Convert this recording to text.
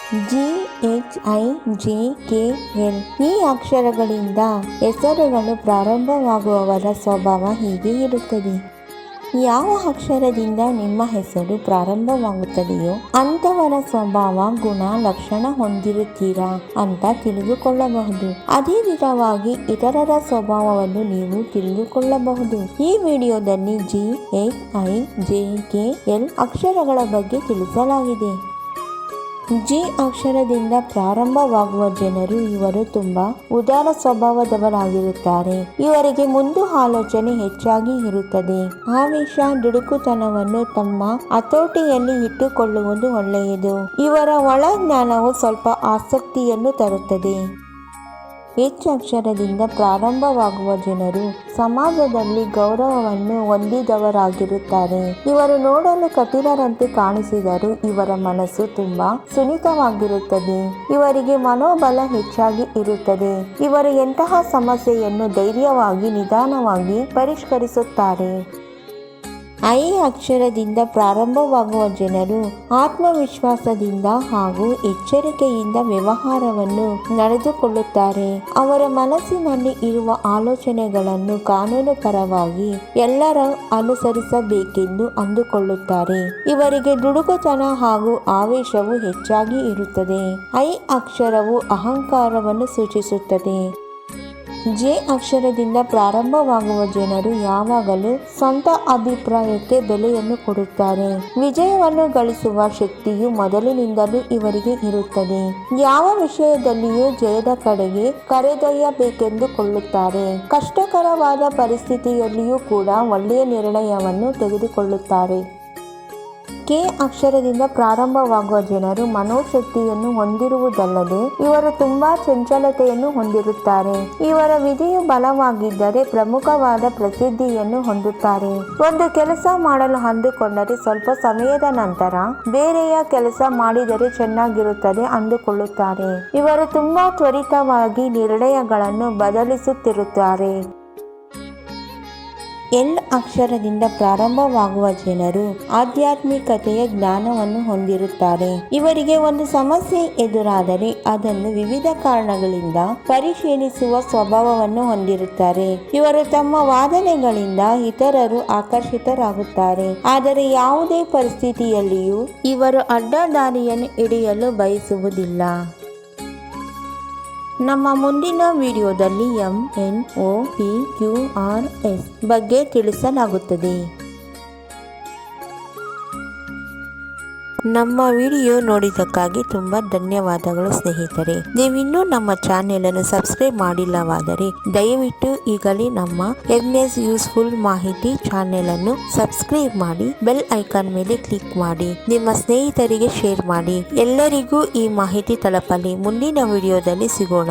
GHIJKL ಈ ಅಕ್ಷರಗಳಿಂದ ಹೆಸರುಗಳು ಪ್ರಾರಂಭವಾಗುವವರ ಸ್ವಭಾವ ಹೀಗೆ ಇರುತ್ತದೆ. ಯಾವ ಅಕ್ಷರದಿಂದ ನಿಮ್ಮ ಹೆಸರು ಪ್ರಾರಂಭವಾಗುತ್ತದೆಯೋ ಅಂಥವರ ಸ್ವಭಾವ, ಗುಣ, ಲಕ್ಷಣ ಹೊಂದಿರುತ್ತೀರಾ ಅಂತ ತಿಳಿದುಕೊಳ್ಳಬಹುದು. ಅದೇ ವಿಧವಾಗಿ ಇತರರ ಸ್ವಭಾವವನ್ನು ನೀವು ತಿಳಿದುಕೊಳ್ಳಬಹುದು. ಈ ವಿಡಿಯೋದಲ್ಲಿ GHIJKL ಅಕ್ಷರಗಳ ಬಗ್ಗೆ ತಿಳಿಸಲಾಗಿದೆ. ಜಿ ಅಕ್ಷರದಿಂದ ಪ್ರಾರಂಭವಾಗುವ ಜನರು ಇವರು ತುಂಬಾ ಉದಾರ ಸ್ವಭಾವದವರಾಗಿರುತ್ತಾರೆ. ಇವರಿಗೆ ಮುಂದು ಆಲೋಚನೆ ಹೆಚ್ಚಾಗಿ ಇರುತ್ತದೆ. ಆವೇಶ, ದುಡುಕುತನವನ್ನು ತಮ್ಮ ಹತೋಟಿಯಲ್ಲಿ ಇಟ್ಟುಕೊಳ್ಳುವುದು ಒಳ್ಳೆಯದು. ಇವರ ಒಳ ಜ್ಞಾನವು ಸ್ವಲ್ಪ ಆಸಕ್ತಿಯನ್ನು ತರುತ್ತದೆ. H ಅಕ್ಷರದಿಂದ ಪ್ರಾರಂಭವಾಗುವ ಜನರು ಸಮಾಜದಲ್ಲಿ ಗೌರವವನ್ನು ಹೊಂದಿದವರಾಗಿರುತ್ತಾರೆ. ಇವರು ನೋಡಲು ಕಠಿಣರಂತೆ ಕಾಣಿಸಿದರೂ ಇವರ ಮನಸ್ಸು ತುಂಬಾ ಸುನ್ನಿತವಾಗಿರುತ್ತದೆ. ಇವರಿಗೆ ಮನೋಬಲ ಹೆಚ್ಚಾಗಿ ಇರುತ್ತದೆ. ಇವರು ಎಂತಹ ಸಮಸ್ಯೆಯನ್ನು ಧೈರ್ಯವಾಗಿ, ನಿಧಾನವಾಗಿ ಪರಿಷ್ಕರಿಸುತ್ತಾರೆ. ಐ ಅಕ್ಷರದಿಂದ ಪ್ರಾರಂಭವಾಗುವ ಜನರು ಆತ್ಮವಿಶ್ವಾಸದಿಂದ ಹಾಗೂ ಎಚ್ಚರಿಕೆಯಿಂದ ವ್ಯವಹಾರವನ್ನು ನಡೆದುಕೊಳ್ಳುತ್ತಾರೆ. ಅವರ ಮನಸ್ಸಿನಲ್ಲಿ ಇರುವ ಆಲೋಚನೆಗಳನ್ನು ಕಾನೂನುಪರವಾಗಿ ಎಲ್ಲರೂ ಅನುಸರಿಸಬೇಕೆಂದು ಅಂದುಕೊಳ್ಳುತ್ತಾರೆ. ಇವರಿಗೆ ದುಡುಕುತನ ಹಾಗೂ ಆವೇಶವು ಹೆಚ್ಚಾಗಿ ಇರುತ್ತದೆ. ಐ ಅಕ್ಷರವು ಅಹಂಕಾರವನ್ನು ಸೂಚಿಸುತ್ತದೆ. ಜೆ ಅಕ್ಷರದಿಂದ ಪ್ರಾರಂಭವಾಗುವ ಜನರು ಯಾವಾಗಲೂ ಸ್ವಂತ ಅಭಿಪ್ರಾಯಕ್ಕೆ ಬೆಲೆಯನ್ನು ಕೊಡುತ್ತಾರೆ. ವಿಜಯವನ್ನು ಗಳಿಸುವ ಶಕ್ತಿಯು ಮೊದಲಿನಿಂದಲೂ ಇವರಿಗೆ ಇರುತ್ತದೆ. ಯಾವ ವಿಷಯದಲ್ಲಿಯೂ ಜಯದ ಕಡೆಗೆ ಕರೆದೊಯ್ಯಬೇಕೆಂದುಕೊಳ್ಳುತ್ತಾರೆ. ಕಷ್ಟಕರವಾದ ಪರಿಸ್ಥಿತಿಯಲ್ಲಿಯೂ ಕೂಡ ಒಳ್ಳೆಯ ನಿರ್ಣಯವನ್ನು ತೆಗೆದುಕೊಳ್ಳುತ್ತಾರೆ. ಕೆ ಅಕ್ಷರದಿಂದ ಪ್ರಾರಂಭವಾಗುವ ಜನರು ಮನೋಶಕ್ತಿಯನ್ನು ಹೊಂದಿರುವುದಲ್ಲದೆ ಇವರು ತುಂಬಾ ಚಂಚಲತೆಯನ್ನು ಹೊಂದಿರುತ್ತಾರೆ. ಇವರ ವಿಧಿಯು ಬಲವಾಗಿದ್ದರೆ ಪ್ರಮುಖವಾದ ಪ್ರಸಿದ್ಧಿಯನ್ನು ಹೊಂದುತ್ತಾರೆ. ಒಂದು ಕೆಲಸ ಮಾಡಲು ಅಂದುಕೊಂಡರೆ ಸ್ವಲ್ಪ ಸಮಯದ ನಂತರ ಬೇರೆಯ ಕೆಲಸ ಮಾಡಿದರೆ ಚೆನ್ನಾಗಿರುತ್ತದೆ ಅಂದುಕೊಳ್ಳುತ್ತಾರೆ. ಇವರು ತುಂಬಾ ತ್ವರಿತವಾಗಿ ನಿರ್ಣಯಗಳನ್ನು ಬದಲಿಸುತ್ತಿರುತ್ತಾರೆ. ಎಲ್ ಅಕ್ಷರದಿಂದ ಪ್ರಾರಂಭವಾಗುವ ಜನರು ಆಧ್ಯಾತ್ಮಿಕತೆಯ ಜ್ಞಾನವನ್ನು ಹೊಂದಿರುತ್ತಾರೆ. ಇವರಿಗೆ ಒಂದು ಸಮಸ್ಯೆ ಎದುರಾದರೆ ಅದನ್ನು ವಿವಿಧ ಕಾರಣಗಳಿಂದ ಪರಿಶೀಲಿಸುವ ಸ್ವಭಾವವನ್ನು ಹೊಂದಿರುತ್ತಾರೆ. ಇವರು ತಮ್ಮ ವಾದನೆಗಳಿಂದ ಇತರರು ಆಕರ್ಷಿತರಾಗುತ್ತಾರೆ. ಆದರೆ ಯಾವುದೇ ಪರಿಸ್ಥಿತಿಯಲ್ಲಿಯೂ ಇವರು ಅಡ್ಡದಾರಿಯನ್ನು ಹಿಡಿಯಲು ಬಯಸುವುದಿಲ್ಲ. ನಮ್ಮ ಮುಂದಿನ ವಿಡಿಯೋದಲ್ಲಿ MNOPQRS ಬಗ್ಗೆ ತಿಳಿಸಲಾಗುತ್ತದೆ. ನಮ್ಮ ವಿಡಿಯೋ ನೋಡಿದ್ದಕ್ಕಾಗಿ ತುಂಬ ಧನ್ಯವಾದಗಳು ಸ್ನೇಹಿತರೆ. ನೀವಿನ್ನೂ ನಮ್ಮ ಚಾನೆಲನ್ನು ಸಬ್ಸ್ಕ್ರೈಬ್ ಮಾಡಿಲ್ಲವಾದರೆ ದಯವಿಟ್ಟು ಈಗಲೇ ನಮ್ಮ MS ಯೂಸ್ಫುಲ್ ಮಾಹಿತಿ ಚಾನೆಲನ್ನು ಸಬ್ಸ್ಕ್ರೈಬ್ ಮಾಡಿ, ಬೆಲ್ ಐಕಾನ್ ಮೇಲೆ ಕ್ಲಿಕ್ ಮಾಡಿ, ನಿಮ್ಮ ಸ್ನೇಹಿತರಿಗೆ ಶೇರ್ ಮಾಡಿ. ಎಲ್ಲರಿಗೂ ಈ ಮಾಹಿತಿ ತಲುಪಲಿ. ಮುಂದಿನ ವಿಡಿಯೋದಲ್ಲಿ ಸಿಗೋಣ.